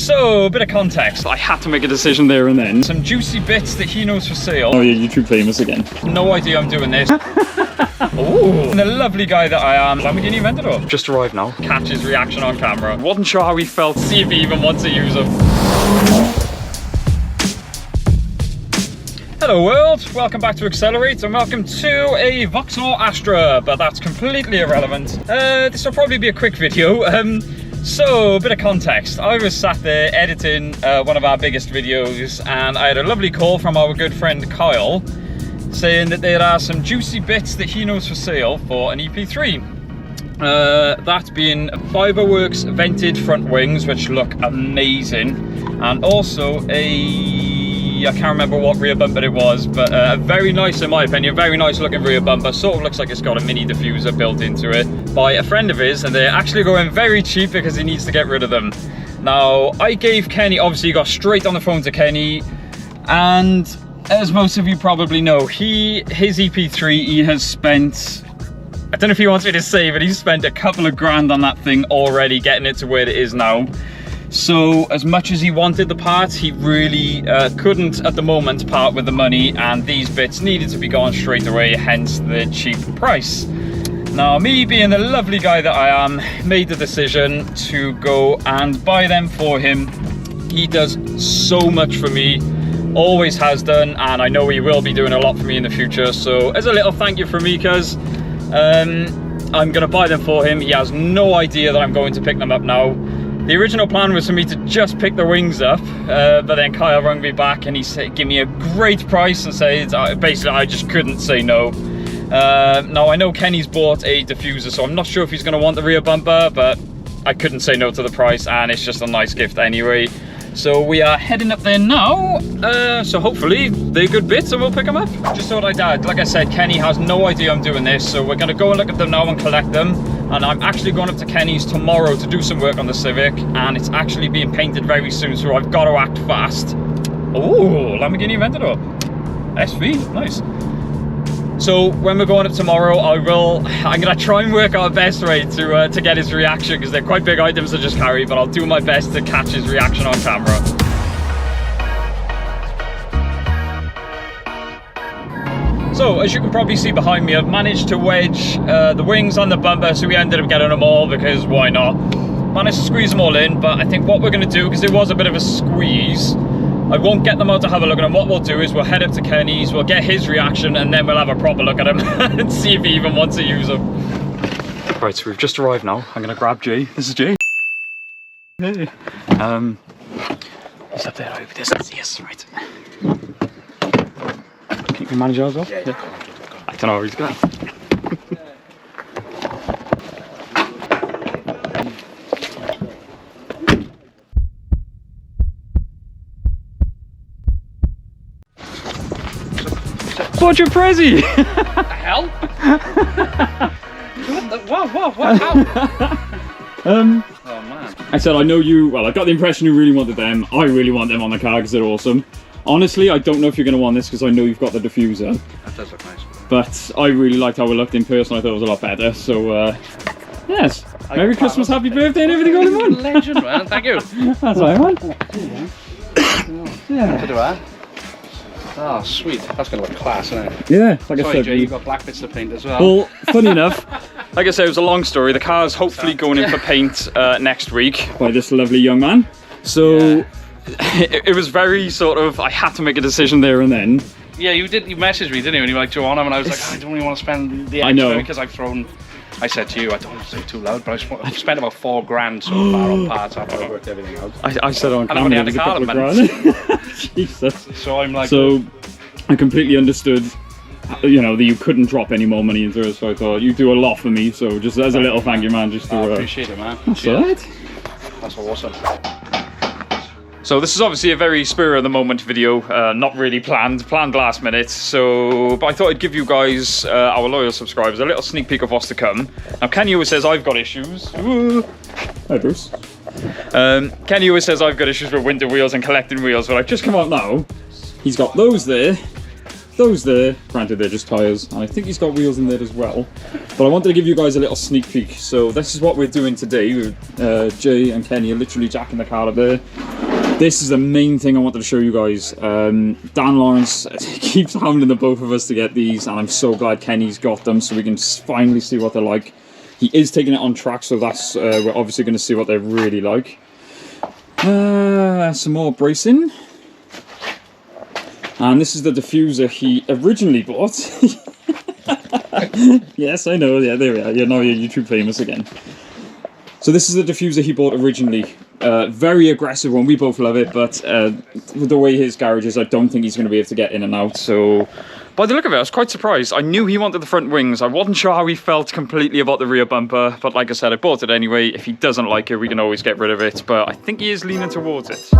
So, a bit of context. I had to make a decision there and then. Some juicy bits that he knows for sale. Oh yeah, YouTube famous again. No idea I'm doing this. Oh, and the lovely guy that I am, Lamborghini Aventador. Just arrived now. Catch his reaction on camera. Wasn't sure how he felt. See if he even wants to use them. Hello world, welcome back to Accelerate and welcome to a Vauxhall Astra, but that's completely irrelevant. This will probably be a quick video. So, a bit of context. I was sat there editing one of our biggest videos and I had a lovely call from our good friend Kyle saying that there are some juicy bits that he knows for sale for an EP3. That being Fibreworx vented front wings, which look amazing, and also I can't remember what rear bumper it was, but very nice in my opinion, very nice looking rear bumper. Sort of looks like it's got a mini diffuser built into it by a friend of his, and they're actually going very cheap because he needs to get rid of them. Now, I gave Kenny, obviously got straight on the phone to Kenny, and as most of you probably know, his EP3, he has spent, I don't know if he wants me to say, but he's spent a couple of grand on that thing already, getting it to where it is now. So as much as he wanted the parts, he really couldn't at the moment part with the money, and these bits needed to be gone straight away, hence the cheap price. Now, me being the lovely guy that I am, made the decision to go and buy them for him. He does so much for me, always has done, and I know he will be doing a lot for me in the future. So as a little thank you from me, cuz I'm gonna buy them for him. He has no idea that I'm going to pick them up now. The original plan was for me to just pick the wings up, but then Kyle rang me back and he said, give me a great price, and said, basically I just couldn't say no. Now I know Kenny's bought a diffuser, so I'm not sure if he's gonna want the rear bumper, but I couldn't say no to the price, and it's just a nice gift anyway. So we are heading up there now, so hopefully they're good bits and we'll pick them up. Just thought I'd add, like I said, Kenny has no idea I'm doing this, so we're gonna go and look at them now and collect them. And I'm actually going up to Kenny's tomorrow to do some work on the Civic, and it's actually being painted very soon, so I've got to act fast. Oh, Lamborghini Aventador. SV, nice. So when we're going up tomorrow, I'm going to try and work out a best way to get his reaction, because they're quite big items to just carry, but I'll do my best to catch his reaction on camera. So, as you can probably see behind me, I've managed to wedge the wings on the bumper, so we ended up getting them all, because why not? Managed to squeeze them all in, but I think what we're going to do, because there was a bit of a squeeze, I won't get them out to have a look at them. What we'll do is we'll head up to Kenny's, we'll get his reaction, and then we'll have a proper look at them and see if he even wants to use them. Right, so we've just arrived now. I'm going to grab Jay. This is Jay. Hey. He's up there over this. Yes, right. Can you manage yours as well? Yeah. I don't know where he's going. What's your prezi? What the hell? What? How? Oh man. I said, I know you, well, I got the impression you really wanted them. I really want them on the car because they're awesome. Honestly, I don't know if you're going to want this because I know you've got the diffuser. That does look nice. But I really liked how it looked in person. I thought it was a lot better. So, yes. Merry Christmas, happy birthday, and everything all in one. Legend, man. Thank you. That's what I want. Yeah. To do that. Oh, sweet. That's going to look class, isn't it? Yeah, like I Sorry, said. Jay, you've got black bits to paint as well. Well, funny enough, Like I said, it was a long story. The car's hopefully going in for paint next week. by this lovely young man. So, Yeah. It was very sort of, I had to make a decision there and then. Yeah, you did. You messaged me, didn't you? And you were like, do you want them? And I was like, I don't really want to spend the extra. I know. Because I've thrown, I said to you, I don't want to say too loud, but I've spent about $4,000 so far on parts after I worked everything out. I said on And I've camera only it had was a a car couple of in grand. Jesus. So I'm like, So, I completely understood, you know, that you couldn't drop any more money into it, so I thought, you do a lot for me, so just as a little thank you, man, just to... I appreciate it, man. That's alright. That's awesome. So this is obviously a very spur of the moment video, not really planned last minute. So, but I thought I'd give you guys, our loyal subscribers, a little sneak peek of what's to come. Now, Kenny always says I've got issues. Hi, Bruce. Kenny always says I've got issues with winter wheels and collecting wheels, but I've just come out now. He's got those there, granted they're just tyres, and I think he's got wheels in there as well. But I wanted to give you guys a little sneak peek. So this is what we're doing today. Jay and Kenny are literally jacking the car up there. This is the main thing I wanted to show you guys. Dan Lawrence keeps hounding the both of us to get these, and I'm so glad Kenny's got them so we can finally see what they're like. He is taking it on track, so that's we're obviously going to see what they're really like. Some more bracing. And this is the diffuser he originally bought. Yes, I know. Yeah, there we are. Now you're YouTube famous again. So this is the diffuser he bought originally. Very aggressive one. We both love it, but with the way his garage is, I don't think he's going to be able to get in and out. So by the look of it, I was quite surprised. I knew he wanted the front wings. I wasn't sure how he felt completely about the rear bumper, but like I said, I bought it anyway. If he doesn't like it, we can always get rid of it, but I think he is leaning towards it.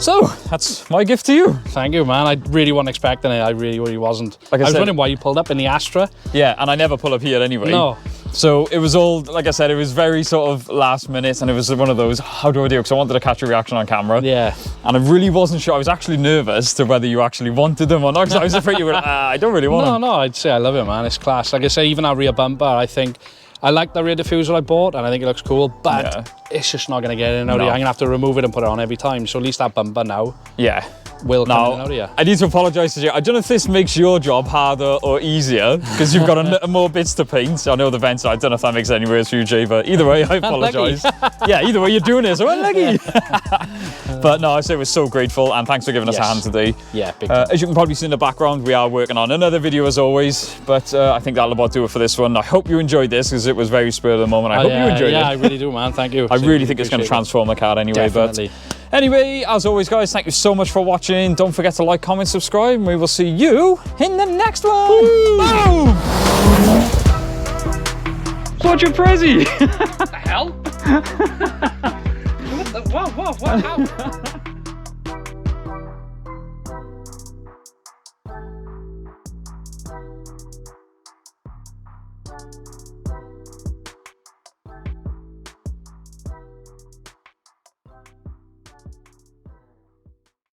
So, that's my gift to you. Thank you, man. I really wasn't expecting it. I really wasn't. Like I was wondering why you pulled up in the Astra. Yeah, and I never pull up here anyway. No. So it was all, like I said, it was very sort of last minute, and it was one of those, how do I do? Because I wanted to catch a reaction on camera. Yeah. And I really wasn't sure. I was actually nervous to whether you actually wanted them or not, because I was afraid you were I don't really want them. No, I'd say I love it, man. It's class. Like I say, even our rear bumper, I think, I like the rear diffuser I bought, and I think it looks cool, but it's just not going to get in and out of here. I'm going to have to remove it and put it on every time, so at least that bumper now will come in and out of here. I need to apologise to you. I don't know if this makes your job harder or easier, because you've got more bits to paint. I know the vents, I don't know if that makes any worse for you, Jay, but either way, I apologise. Yeah, either way, you're doing it, so I'm lucky. But no, I say we're so grateful, and thanks for giving us a hand today. Yeah, big time. As you can probably see in the background, we are working on another video as always, but I think that'll about do it for this one. I hope you enjoyed this, because it was very spur of the moment. I hope you enjoyed it. Yeah, I really do, man. Thank you. I really think it's going to transform the car anyway. Definitely. But anyway, as always, guys, thank you so much for watching. Don't forget to like, comment, subscribe, and we will see you in the next one. Boom! What's your prezi? What the hell? What? How?